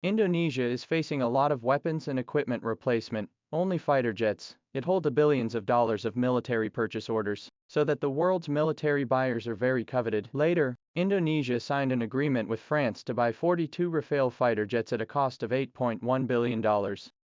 Indonesia is facing a lot of weapons and equipment replacement, only fighter jets. It holds billions of dollars of military purchase orders, so that the world's military buyers are very coveted. Later, Indonesia signed an agreement with France to buy 42 Rafale fighter jets at a cost of $8.1 billion.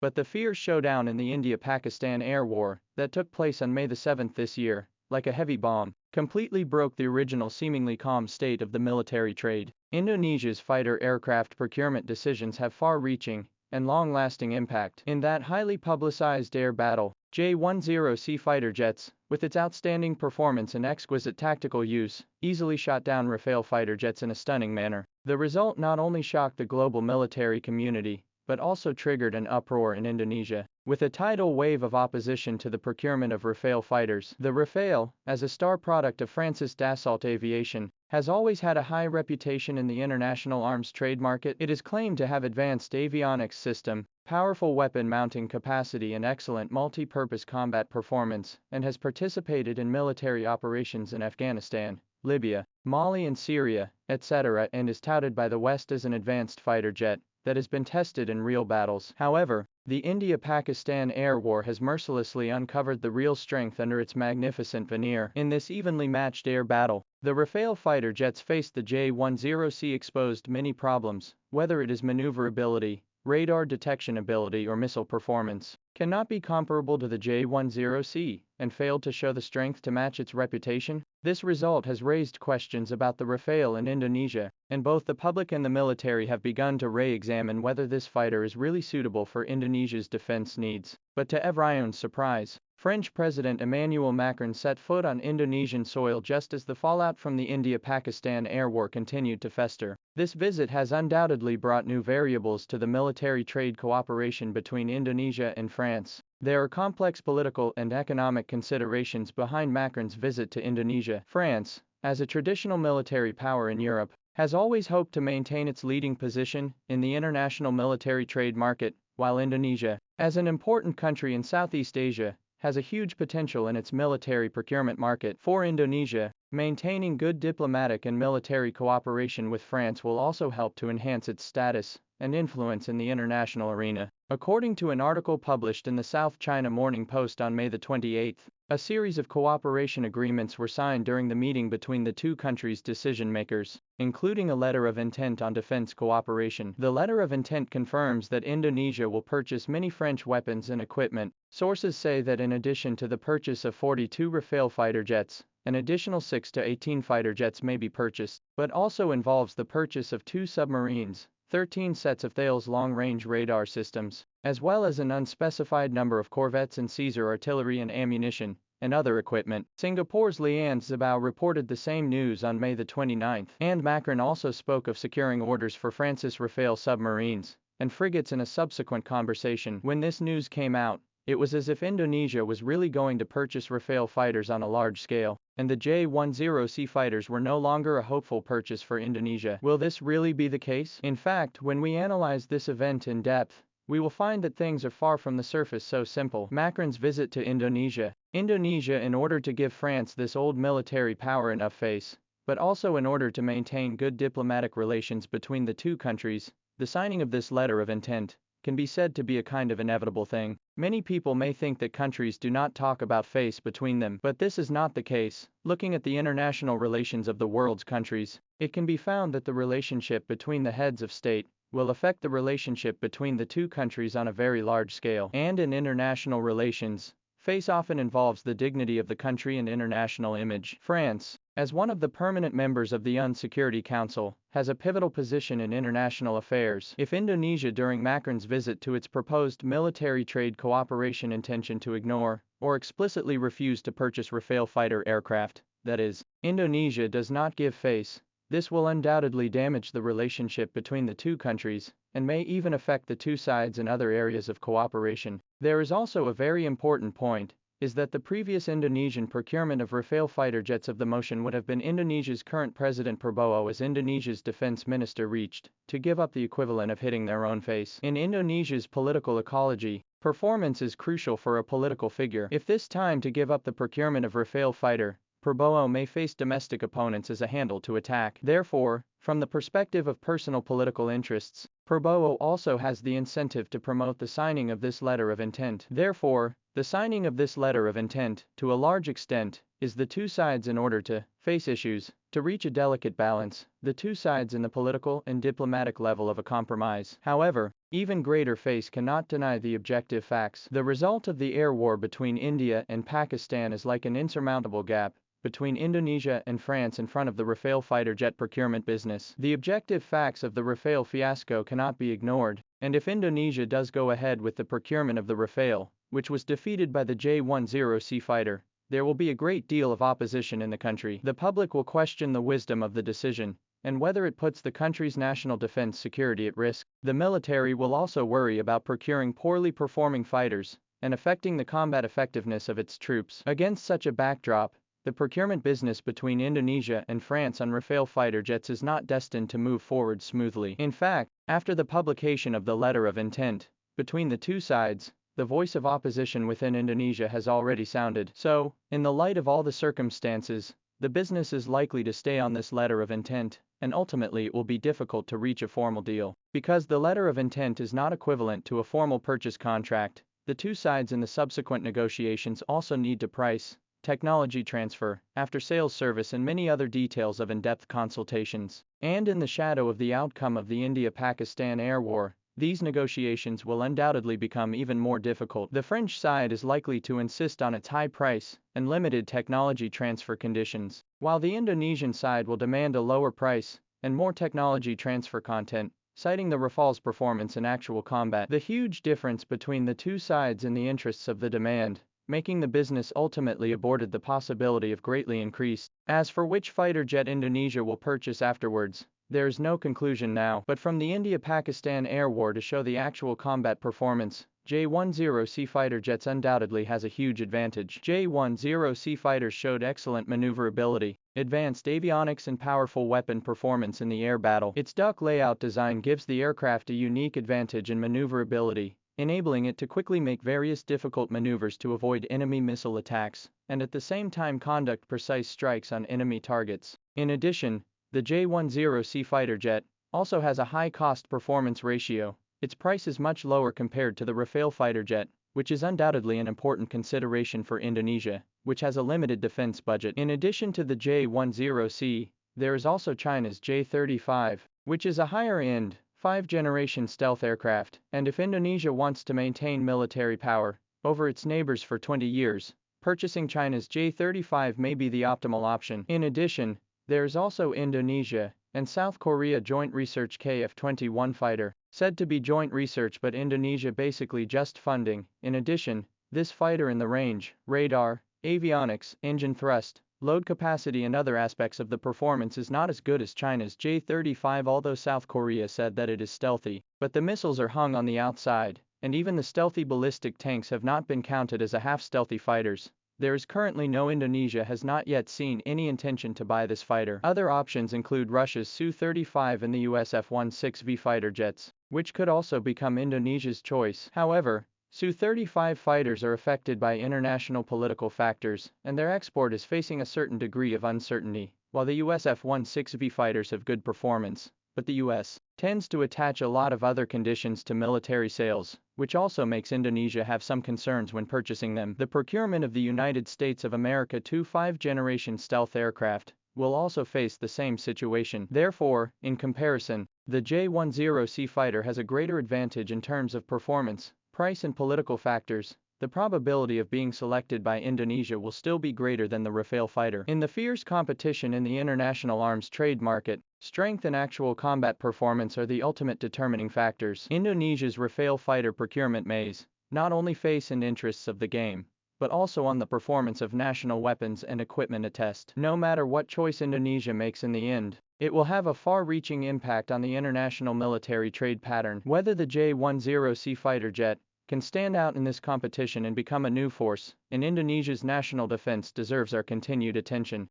But the fierce showdown in the India-Pakistan air war that took place on May the 7th this year, like a heavy bomb, completely broke the original seemingly calm state of the military trade. Indonesia's fighter aircraft procurement decisions have far-reaching and long-lasting impact. In that highly publicized air battle, J-10C fighter jets, with its outstanding performance and exquisite tactical use, easily shot down Rafale fighter jets in a stunning manner. The result not only shocked the global military community, but also triggered an uproar in Indonesia, with a tidal wave of opposition to the procurement of Rafale fighters. The Rafale, as a star product of France's Dassault Aviation, has always had a high reputation in the international arms trade market. It is claimed to have advanced avionics system, powerful weapon mounting capacity and excellent multi-purpose combat performance, and has participated in military operations in Afghanistan, Libya, Mali and Syria, etc., and is touted by the West as an advanced fighter jet that has been tested in real battles. However, the India-Pakistan air war has mercilessly uncovered the real strength under its magnificent veneer. In this evenly matched air battle, the Rafale fighter jets faced the J-10C exposed many problems, whether it is maneuverability, radar detection ability or missile performance, cannot be comparable to the J-10C, and failed to show the strength to match its reputation. This result has raised questions about the Rafale in Indonesia, and both the public and the military have begun to re-examine whether this fighter is really suitable for Indonesia's defense needs. But to everyone's surprise, French President Emmanuel Macron set foot on Indonesian soil just as the fallout from the India-Pakistan air war continued to fester. This visit has undoubtedly brought new variables to the military trade cooperation between Indonesia and France. There are complex political and economic considerations behind Macron's visit to Indonesia. France, as a traditional military power in Europe, has always hoped to maintain its leading position in the international military trade market, while Indonesia, as an important country in Southeast Asia, has a huge potential in its military procurement market. For Indonesia, maintaining good diplomatic and military cooperation with France will also help to enhance its status and influence in the international arena. According to an article published in the South China Morning Post on May the 28th, a series of cooperation agreements were signed during the meeting between the two countries' decision-makers, including a letter of intent on defense cooperation. The letter of intent confirms that Indonesia will purchase many French weapons and equipment. Sources say that in addition to the purchase of 42 Rafale fighter jets, an additional 6 to 18 fighter jets may be purchased, but also involves the purchase of 2 submarines, 13 sets of Thales long-range radar systems, as well as an unspecified number of corvettes and Caesar artillery and ammunition, and other equipment. Singapore's Lian Zhao reported the same news on May the 29th, and Macron also spoke of securing orders for France's Rafale submarines and frigates in a subsequent conversation. When this news came out, it was as if Indonesia was really going to purchase Rafale fighters on a large scale, and the J-10C fighters were no longer a hopeful purchase for Indonesia. Will this really be the case? In fact, when we analyze this event in depth, we will find that things are far from the surface so simple. Macron's visit to Indonesia. Indonesia, in order to give France this old military power enough face, but also in order to maintain good diplomatic relations between the two countries, the signing of this letter of intent can be said to be a kind of inevitable thing. Many people may think that countries do not talk about face between them, but this is not the case. Looking at the international relations of the world's countries, it can be found that the relationship between the heads of state will affect the relationship between the two countries on a very large scale. And in international relations, face often involves the dignity of the country and international image. France, as one of the permanent members of the UN Security Council, has a pivotal position in international affairs. If Indonesia during Macron's visit to its proposed military trade cooperation intention to ignore, or explicitly refuse to purchase Rafale fighter aircraft, that is, Indonesia does not give face, this will undoubtedly damage the relationship between the two countries, and may even affect the two sides in other areas of cooperation. There is also a very important point, is that the previous Indonesian procurement of Rafale fighter jets of the motion would have been Indonesia's current President Prabowo as Indonesia's defense minister reached to give up the equivalent of hitting their own face. In Indonesia's political ecology, performance is crucial for a political figure. If this time to give up the procurement of Rafale fighter, Prabowo may face domestic opponents as a handle to attack. Therefore, from the perspective of personal political interests, Prabowo also has the incentive to promote the signing of this letter of intent. Therefore, the signing of this letter of intent, to a large extent, is the two sides in order to face issues, to reach a delicate balance, the two sides in the political and diplomatic level of a compromise. However, even greater face cannot deny the objective facts. The result of the air war between India and Pakistan is like an insurmountable gap between Indonesia and France in front of the Rafale fighter jet procurement business. The objective facts of the Rafale fiasco cannot be ignored, and if Indonesia does go ahead with the procurement of the Rafale, which was defeated by the J-10C fighter, there will be a great deal of opposition in the country. The public will question the wisdom of the decision, and whether it puts the country's national defense security at risk. The military will also worry about procuring poorly performing fighters, and affecting the combat effectiveness of its troops. Against such a backdrop, the procurement business between Indonesia and France on Rafale fighter jets is not destined to move forward smoothly. In fact, after the publication of the letter of intent between the two sides, the voice of opposition within Indonesia has already sounded. So, in the light of all the circumstances, the business is likely to stay on this letter of intent, and ultimately it will be difficult to reach a formal deal. Because the letter of intent is not equivalent to a formal purchase contract, the two sides in the subsequent negotiations also need to price, technology transfer, after-sales service and many other details of in-depth consultations. And in the shadow of the outcome of the India-Pakistan air war, these negotiations will undoubtedly become even more difficult. The French side is likely to insist on its high price and limited technology transfer conditions, while the Indonesian side will demand a lower price and more technology transfer content, citing the Rafale's performance in actual combat. The huge difference between the two sides in the interests of the demand, making the business ultimately aborted the possibility of greatly increased. As for which fighter jet Indonesia will purchase afterwards, there is no conclusion now, but from the India-Pakistan air war to show the actual combat performance, J-10C fighter jets undoubtedly has a huge advantage. J-10C fighters showed excellent maneuverability, advanced avionics and powerful weapon performance in the air battle. Its duck layout design gives the aircraft a unique advantage in maneuverability, enabling it to quickly make various difficult maneuvers to avoid enemy missile attacks, and at the same time conduct precise strikes on enemy targets. In addition, the J-10C fighter jet also has a high cost-performance ratio. Its price is much lower compared to the Rafale fighter jet, which is undoubtedly an important consideration for Indonesia, which has a limited defense budget. In addition to the J-10C, there is also China's J-35, which is a higher-end, 5th-generation stealth aircraft, and if Indonesia wants to maintain military power over its neighbors for 20 years, purchasing China's J-35 may be the optimal option. In addition, there is also Indonesia and South Korea joint research KF-21 fighter, said to be joint research but Indonesia basically just funding. In addition, this fighter in the range, radar, avionics, engine thrust, load capacity and other aspects of the performance is not as good as China's J-35, although South Korea said that it is stealthy, but the missiles are hung on the outside, and even the stealthy ballistic tanks have not been counted as a half-stealthy fighters. There is currently no Indonesia has not yet seen any intention to buy this fighter. Other options include Russia's Su-35 and the US F-16V fighter jets, which could also become Indonesia's choice. However, Su-35 fighters are affected by international political factors, and their export is facing a certain degree of uncertainty, while the US F-16V fighters have good performance, but the US tends to attach a lot of other conditions to military sales, which also makes Indonesia have some concerns when purchasing them. The procurement of the United States of America 5th-generation stealth aircraft will also face the same situation. Therefore, in comparison, the J-10C fighter has a greater advantage in terms of performance, price and political factors. The probability of being selected by Indonesia will still be greater than the Rafale fighter. In the fierce competition in the international arms trade market, strength and actual combat performance are the ultimate determining factors. Indonesia's Rafale fighter procurement may not only face in interests of the game, but also on the performance of national weapons and equipment attest. No matter what choice Indonesia makes in the end, it will have a far-reaching impact on the international military trade pattern. Whether the J-10C fighter jet can stand out in this competition and become a new force in Indonesia's national defense deserves our continued attention.